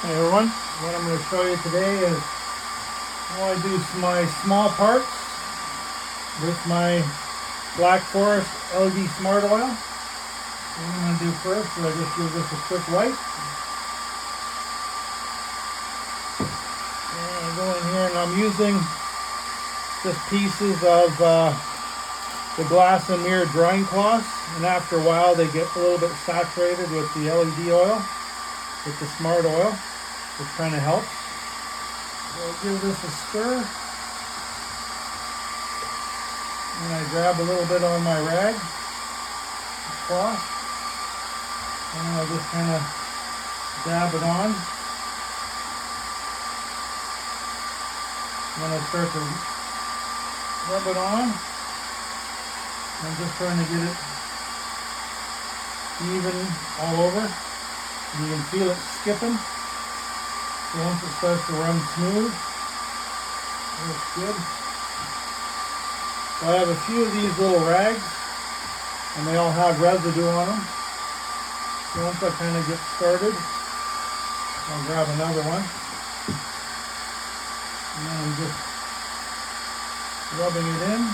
Hey everyone, what I'm going to show you today is how I do my small parts with my Black Forest LED Smart Oil. What I'm going to do first is I just give this a quick wipe. And I go in here and I'm using just pieces of the glass and mirror drying cloths, and after a while they get a little bit saturated with the LED oil, with the Smart Oil, which kind of helps. So I'll give this a stir. And I grab a little bit on my rag, cloth, and I'll just kind of dab it on. Then I start to rub it on. I'm just trying to get it even all over. And you can feel it skipping. So once it starts to run smooth, looks good. So I have a few of these little rags, and they all have residue on them. So once I kind of get started, I'll grab another one. And then I'm just rubbing it in.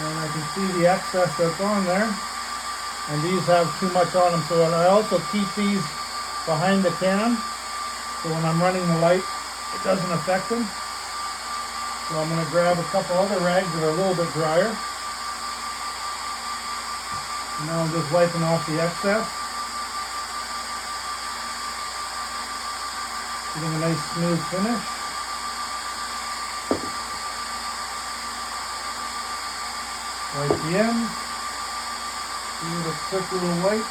And I can see the excess that's on there. And these have too much on them, so I also keep these behind the can, so when I'm running the light, it doesn't affect them. So I'm going to grab a couple other rags that are a little bit drier. And now I'm just wiping off the excess. Getting a nice smooth finish. Wipe the end. Give it a quick little wipe.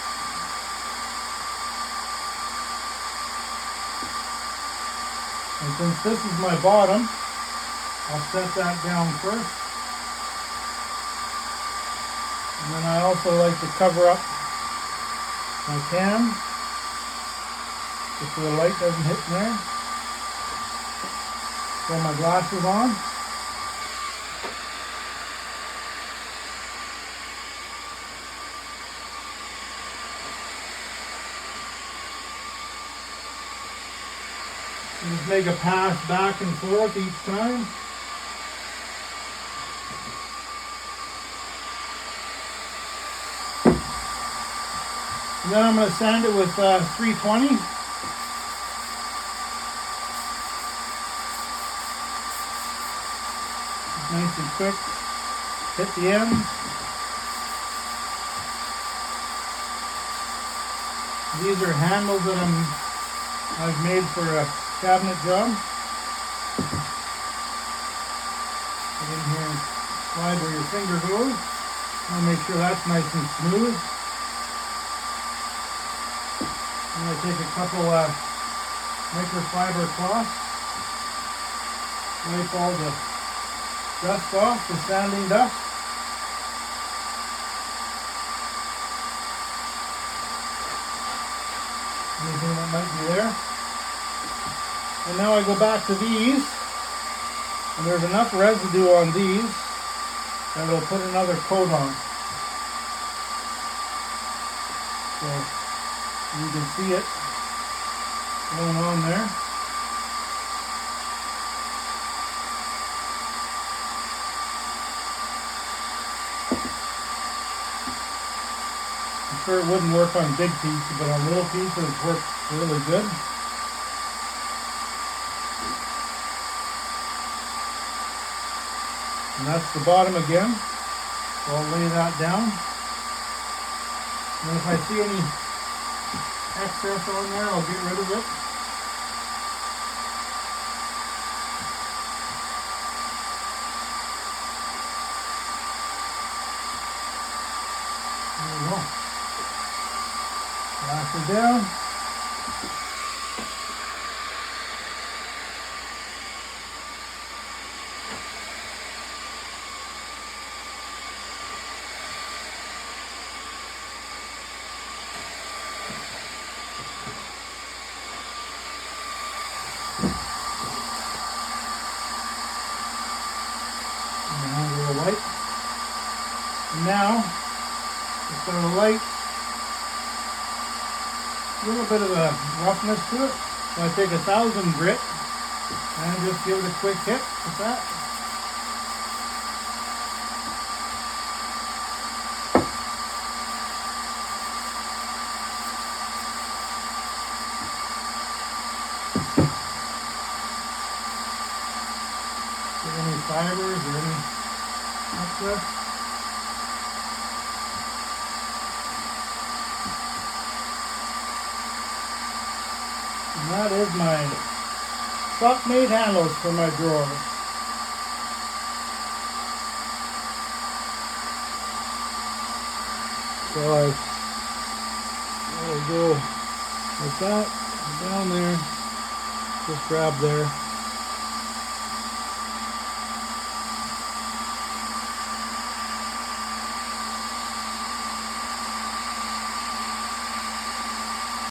And since this is my bottom, I'll set that down first. And then I also like to cover up my can, just so the light doesn't hit in there. Throw my glasses on. And just make a pass back and forth each time. And then I'm going to sand it with 320. Nice and quick. Hit the ends. These are handles that I've made for a cabinet job. Get in here and slide where your finger goes. I'll make sure that's nice and smooth. And I take a couple microfiber cloths, wipe all the dust off, the sanding dust. Anything that might be there. And now I go back to these, and there's enough residue on these that it'll put another coat on. So you can see it going on there. I'm sure it wouldn't work on big pieces, but on little pieces it works really good. And that's the bottom again. So I'll lay that down. And if I see any excess on there, I'll get rid of it. There we go. Glass it down. Now It's got a light, little bit of a roughness to it. So I take 1000 grit and just give it a quick hit with that. Get any fibers or any excess. And that is my stock-made handles for my drawers. So I'll go like that, down there, just grab there.